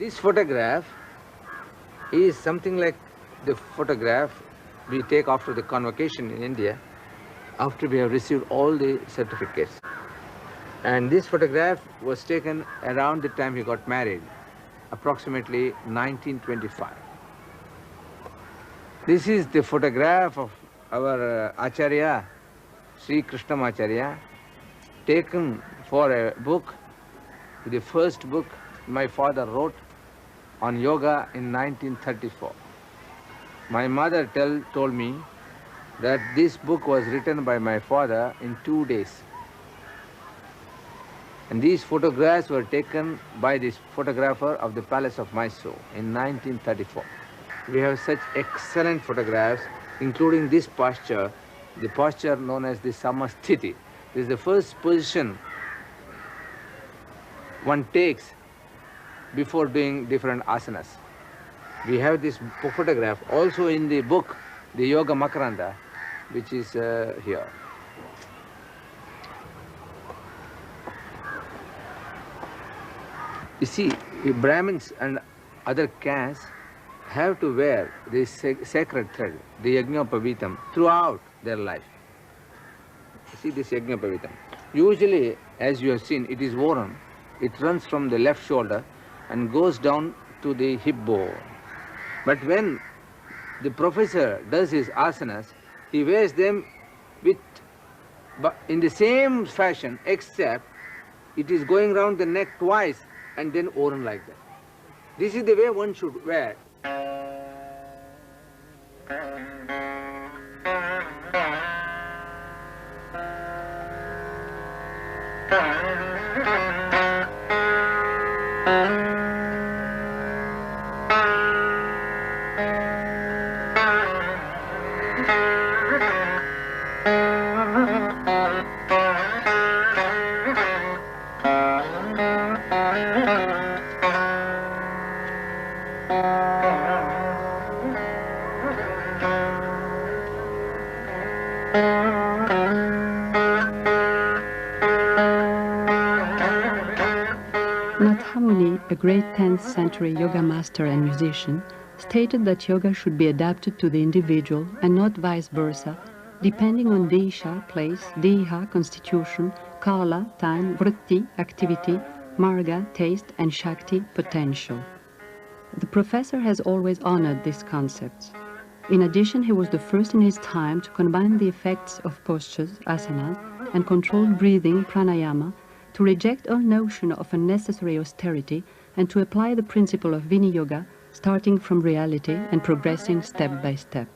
This photograph is something like the photograph we take after the convocation in India, after we have received all the certificates. And this photograph was taken around the time he got married, approximately 1925. This is the photograph of our Acharya, Sri Krishnamacharya, taken for a book, the first book my father wrote on yoga in 1934. My mother told me that this book was written by my father in 2 days. And these photographs were taken by this photographer of the Palace of Mysore in 1934. We have such excellent photographs, including this posture, the posture known as the Samasthiti. This is the first position one takes before doing different asanas. We have this photograph also in the book, the Yoga Makaranda, which is here. You see, the Brahmins and other castes have to wear this sacred thread, the Yajnapavitam, throughout their life. You see this Yajnapavitam. Usually, as you have seen, it is worn. It runs from the left shoulder and goes down to the hip bone. But when the professor does his asanas, he wears them in the same fashion, except it is going round the neck twice and then worn like that. This is the way one should wear. A great 10th century yoga master and musician, stated that yoga should be adapted to the individual and not vice versa, depending on desha, place, deha, constitution, kala, time, vritti, activity, marga, taste, and shakti, potential. The professor has always honored these concepts. In addition, he was the first in his time to combine the effects of postures, asanas, and controlled breathing, pranayama, to reject all notion of unnecessary austerity and to apply the principle of Viniyoga, starting from reality and progressing step by step.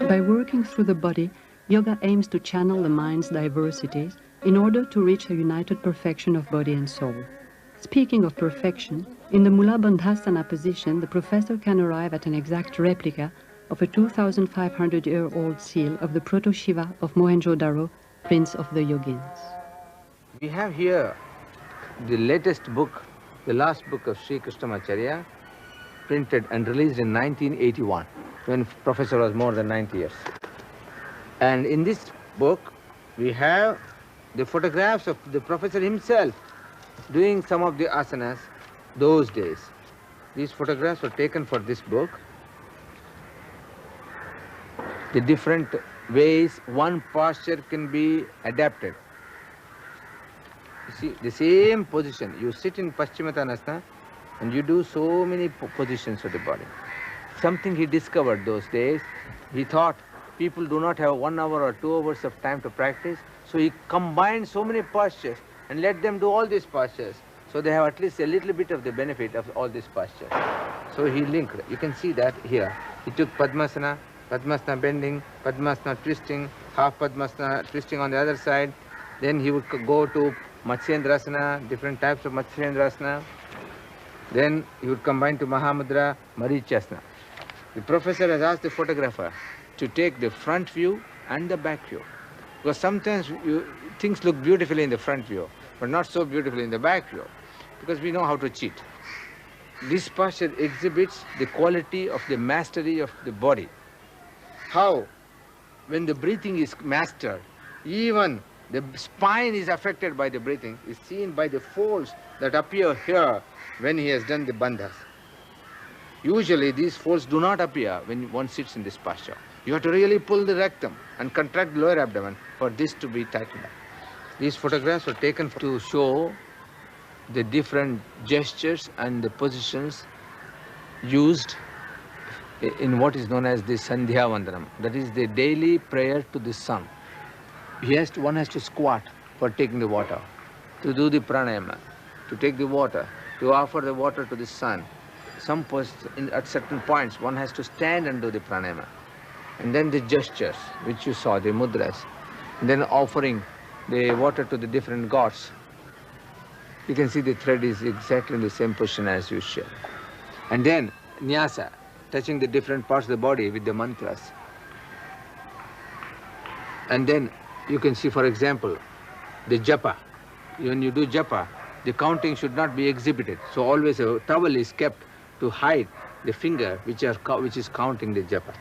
By working through the body, yoga aims to channel the mind's diversities in order to reach a united perfection of body and soul. Speaking of perfection, in the Mula Bandhasana position, the professor can arrive at an exact replica of a 2,500-year-old seal of the Proto-Shiva of Mohenjo-Daro, Prince of the Yogins. We have here the latest book, the last book of Sri Krishnamacharya, printed and released in 1981, when Professor was more than 90 years. And in this book, we have the photographs of the Professor himself doing some of the asanas those days. These photographs were taken for this book. The different ways one posture can be adapted. You see, the same position, you sit in Paschimottanasana and you do so many positions of the body. Something he discovered those days, he thought people do not have 1 hour or 2 hours of time to practice, so he combined so many postures and let them do all these postures, so they have at least a little bit of the benefit of all these postures. So he linked, you can see that here. He took Padmasana, Padmasana bending, Padmasana twisting, half Padmasana twisting on the other side. Then he would go to Matsyendrasana, different types of Matsyendrasana. Then he would combine to Mahamudra, Marichasana. The professor has asked the photographer to take the front view and the back view. Because sometimes things look beautifully in the front view, but not so beautifully in the back view, because we know how to cheat. This posture exhibits the quality of the mastery of the body. How, when the breathing is mastered, even the spine is affected by the breathing, is seen by the folds that appear here when he has done the bandhas. Usually these folds do not appear when one sits in this posture. You have to really pull the rectum and contract the lower abdomen for this to be tightened up. These photographs were taken to show the different gestures and the positions used in what is known as the Sandhya Vandanam. That is the daily prayer to the sun. One has to squat for taking the water, to do the pranayama, to take the water, to offer the water to the sun. At certain points, one has to stand and do the pranayama. And then the gestures, which you saw, the mudras. And then offering the water to the different gods. You can see the thread is exactly in the same position as usual. And then nyasa, touching the different parts of the body with the mantras. And then you can see, for example, the japa. When you do japa, the counting should not be exhibited. So always a towel is kept to hide the finger which is counting the japa.